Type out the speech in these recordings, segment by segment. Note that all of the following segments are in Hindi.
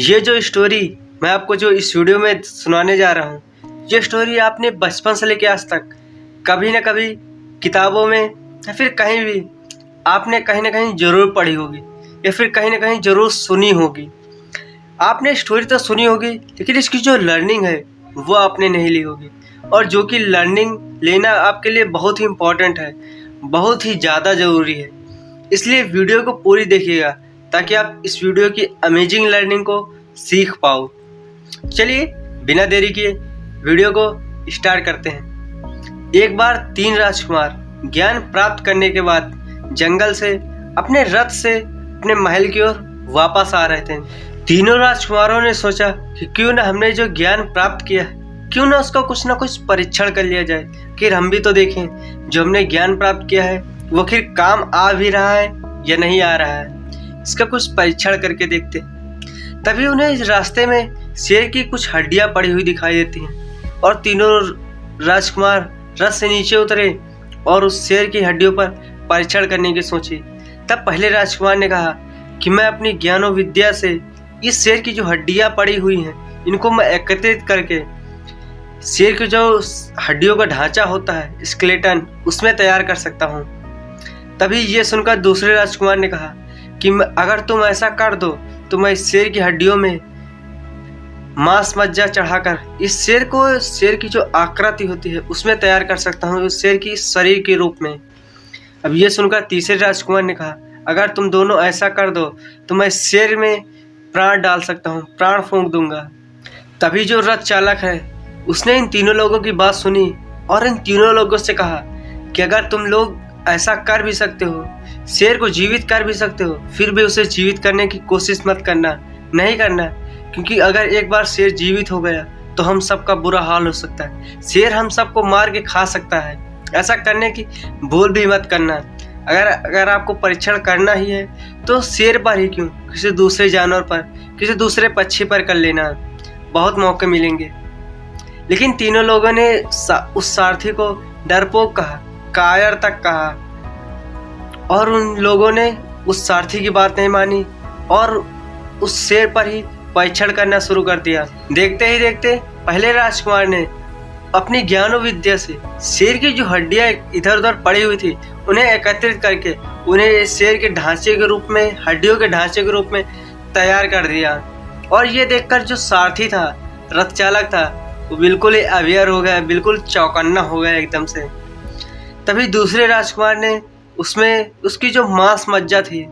ये जो स्टोरी मैं आपको जो इस वीडियो में सुनाने जा रहा हूँ, ये स्टोरी आपने बचपन से लेकर आज तक कभी ना कभी किताबों में या फिर कहीं भी आपने कहीं ना कहीं ज़रूर पढ़ी होगी या फिर कहीं ना कहीं ज़रूर सुनी होगी। आपने स्टोरी तो सुनी होगी लेकिन इसकी जो लर्निंग है वो आपने नहीं ली होगी, और जो कि लर्निंग लेना आपके लिए बहुत ही इम्पोर्टेंट है, बहुत ही ज़्यादा ज़रूरी है। इसलिए वीडियो को पूरी देखिएगा ताकि आप इस वीडियो की अमेजिंग लर्निंग को सीख पाओ। चलिए बिना देरी किए वीडियो को स्टार्ट करते हैं। एक बार 3 राजकुमार ज्ञान प्राप्त करने के बाद जंगल से अपने रथ से अपने महल की ओर वापस आ रहे थे। तीनों राजकुमारों ने सोचा कि क्यों ना हमने जो ज्ञान प्राप्त किया है, क्यों ना उसका कुछ ना कुछ परीक्षण कर लिया जाए, कि हम भी तो देखें जो हमने ज्ञान प्राप्त किया है वो आखिर काम आ भी रहा है या नहीं आ रहा है, इसका कुछ परीक्षण करके देखते। तभी उन्हें रास्ते में शेर की कुछ हड्डियां पड़ी हुई दिखाई देती हैं और तीनों राजकुमार रथ से नीचे उतरे और उस शेर की हड्डियों पर परीक्षण करने की सोची। तब पहले राजकुमार ने कहा कि मैं अपनी ज्ञान और विद्या से इस शेर की जो हड्डियां पड़ी हुई हैं इनको मैं एकत्रित करके शेर की जो हड्डियों का ढांचा होता है, स्केलेटन, उसमें तैयार कर सकता हूँ। तभी ये सुनकर दूसरे राजकुमार ने कहा कि अगर तुम ऐसा कर दो तो मैं इस शेर की हड्डियों में मांस मज्जा चढ़ाकर इस शेर की जो आकृति होती है उसमें तैयार कर सकता हूँ, उस शेर की शरीर के रूप में। अब ये सुनकर तीसरे राजकुमार ने कहा अगर तुम दोनों ऐसा कर दो तो मैं इस शेर में प्राण डाल सकता हूँ, प्राण फूंक दूंगा। तभी जो रथ चालक है उसने इन तीनों लोगों की बात सुनी और इन तीनों लोगों से कहा कि अगर तुम लोग ऐसा कर भी सकते हो, शेर को जीवित कर भी सकते हो, फिर भी उसे जीवित करने की कोशिश मत करना, नहीं करना, क्योंकि अगर एक बार शेर जीवित हो गया तो हम सबका बुरा हाल हो सकता है। शेर हम सबको मार के खा सकता है, ऐसा करने की भूल भी मत करना। अगर आपको परीक्षण करना ही है तो शेर पर ही क्यों, किसी दूसरे जानवर पर, किसी दूसरे पक्षी पर कर लेना, बहुत मौके मिलेंगे। लेकिन तीनों लोगों ने उस सारथी को डरपोक कहा, कायर तक कहा, और उन लोगों ने उस सारथी की बात नहीं मानी और उस शेर पर ही परीक्षण करना शुरू कर दिया। देखते ही देखते पहले राजकुमार ने अपनी ज्ञान और विद्या से शेर की जो हड्डियां इधर उधर पड़ी हुई थी उन्हें एकत्रित करके उन्हें शेर के ढांचे के रूप में, हड्डियों के ढांचे के रूप में तैयार कर दिया। और ये देखकर जो सारथी था, रथ चालक था, वो बिल्कुल ही अवेयर हो गया, बिल्कुल चौकन्ना हो गया एकदम से। तभी दूसरे राजकुमार ने उसमें उसकी जो मांस मज्जा थी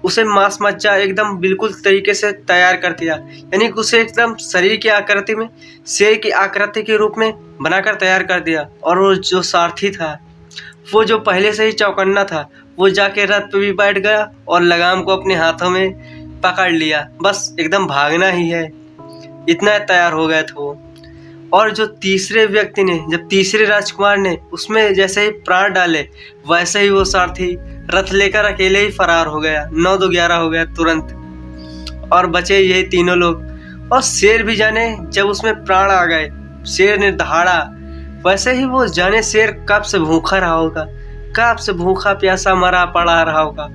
उसे मांस मज्जा एकदम बिल्कुल तरीके से तैयार कर दिया, यानी कि उसे एकदम शरीर की आकृति में, शेर की आकृति के रूप में बनाकर तैयार कर दिया। और वो जो सारथी था, वो जो पहले से ही चौकन्ना था, वो जाके रथ पे भी बैठ गया और लगाम को अपने हाथों में पकड़ लिया, बस एकदम भागना ही है, इतना तैयार हो गया था वो। और जो तीसरे व्यक्ति ने, जब तीसरे राजकुमार ने उसमें जैसे ही प्राण डाले, वैसे ही वो सारथी रथ लेकर अकेले ही फरार हो गया। 9-2-11 हो गया तुरंत, और बचे यही तीनों लोग। और शेर भी जाने जब उसमें प्राण आ गए, शेर ने दहाड़ा, वैसे ही वो जाने शेर कब से भूखा रहा होगा, कब से भूखा प्यासा मरा पड़ा रहा होगा।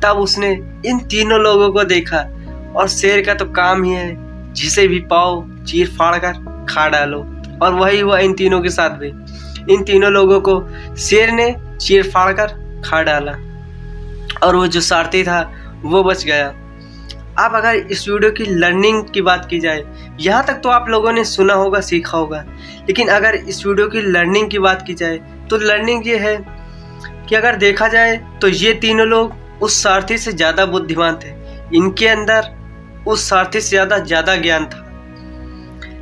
तब उसने इन तीनों लोगों को देखा, और शेर का तो काम ही है जिसे भी पाओ चीर फाड़ कर खा डालो, और वही हुआ इन तीनों के साथ भी। इन तीनों लोगों को शेर ने चीर फाड़ कर खा डाला और वो जो सारथी था वो बच गया। अब अगर इस वीडियो की लर्निंग की बात की जाए, यहाँ तक तो आप लोगों ने सुना होगा, सीखा होगा, लेकिन अगर इस वीडियो की लर्निंग की बात की जाए तो लर्निंग ये है कि अगर देखा जाए तो ये तीनों लोग उस सारथी से ज़्यादा बुद्धिमान थे, इनके अंदर उस सारथी से ज़्यादा ज्ञान था,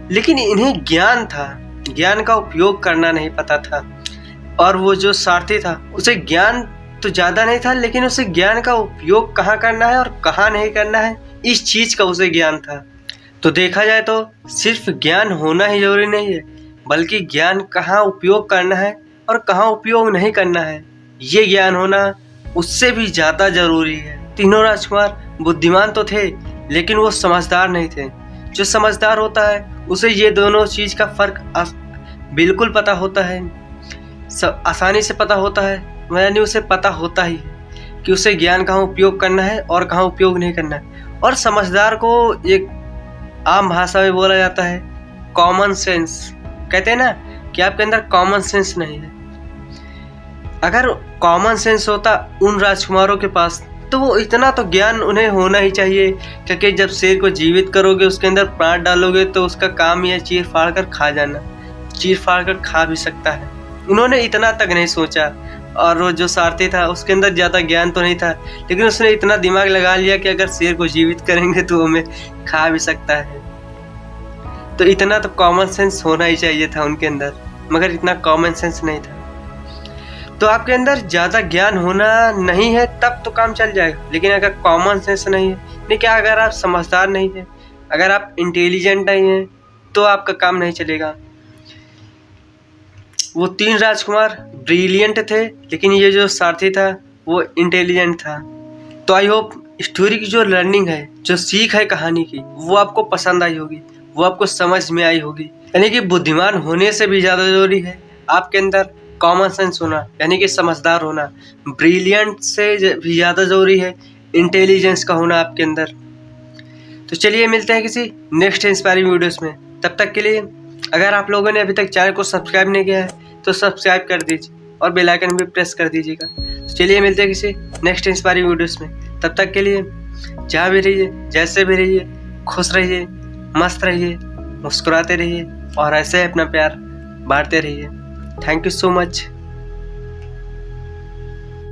लेकिन इन्हें ज्ञान था, ज्ञान का उपयोग करना नहीं पता था। और वो जो सारथी था उसे ज्ञान तो ज़्यादा नहीं था, लेकिन उसे ज्ञान का उपयोग कहाँ करना है और कहाँ नहीं करना है, इस चीज़ का उसे ज्ञान था। तो देखा जाए तो सिर्फ ज्ञान होना ही जरूरी नहीं है, बल्कि ज्ञान कहाँ उपयोग करना है और कहाँ उपयोग नहीं करना है, ये ज्ञान होना उससे भी ज़्यादा ज़रूरी है। तीनों राजकुमार बुद्धिमान तो थे लेकिन वो समझदार नहीं थे। जो समझदार होता है उसे ये दोनों चीज़ का फ़र्क बिल्कुल पता होता है, आसानी से पता होता है, यानी उसे पता होता ही है कि उसे ज्ञान कहाँ उपयोग करना है और कहाँ उपयोग नहीं करना है। और समझदार को एक आम भाषा में बोला जाता है कॉमन सेंस। कहते हैं ना कि आपके अंदर कॉमन सेंस नहीं है। अगर कॉमन सेंस होता उन राजकुमारों के पास तो वो इतना तो ज्ञान उन्हें होना ही चाहिए, क्योंकि जब शेर को जीवित करोगे, उसके अंदर प्राण डालोगे, तो उसका काम ही है चीर फाड़ कर खा जाना। चीर फाड़ कर खा भी सकता है। उन्होंने इतना तक नहीं सोचा। और वो जो सारथी था उसके अंदर ज़्यादा ज्ञान तो नहीं था, लेकिन उसने इतना दिमाग लगा लिया कि अगर शेर को जीवित करेंगे तो हमें खा भी सकता है। तो इतना तो कॉमन सेंस होना ही चाहिए था उनके अंदर, मगर इतना कॉमन सेंस नहीं था। तो आपके अंदर ज़्यादा ज्ञान होना नहीं है तब तो काम चल जाएगा, लेकिन अगर कॉमन सेंस नहीं है, नहीं क्या, अगर आप समझदार नहीं हैं, अगर आप इंटेलिजेंट नहीं हैं, तो आपका काम नहीं चलेगा। वो 3 राजकुमार ब्रिलियंट थे, लेकिन ये जो सारथी था वो इंटेलिजेंट था। तो आई होप स्टोरी की जो लर्निंग है, जो सीख है कहानी की, वो आपको पसंद आई होगी, वो आपको समझ में आई होगी। यानी कि बुद्धिमान होने से भी ज़्यादा ज़रूरी है आपके अंदर कॉमन सेंस होना, यानी कि समझदार होना। ब्रिलियंट से भी ज़्यादा ज़रूरी है इंटेलिजेंस का होना आपके अंदर। तो चलिए मिलते हैं किसी नेक्स्ट इंस्पायरिंग वीडियोस में। तब तक के लिए अगर आप लोगों ने अभी तक चैनल को सब्सक्राइब नहीं किया है तो सब्सक्राइब कर दीजिए और बेल आइकन भी प्रेस कर दीजिएगा। तो चलिए मिलते हैं किसी नेक्स्ट इंस्पायरिंग वीडियोस में। तब तक के लिए जहाँ भी रहिए, जैसे भी रहिए, खुश रहिए, मस्त रहिए, मुस्कुराते रहिए और ऐसे अपना प्यार बांटते रहिए। Thank you so much.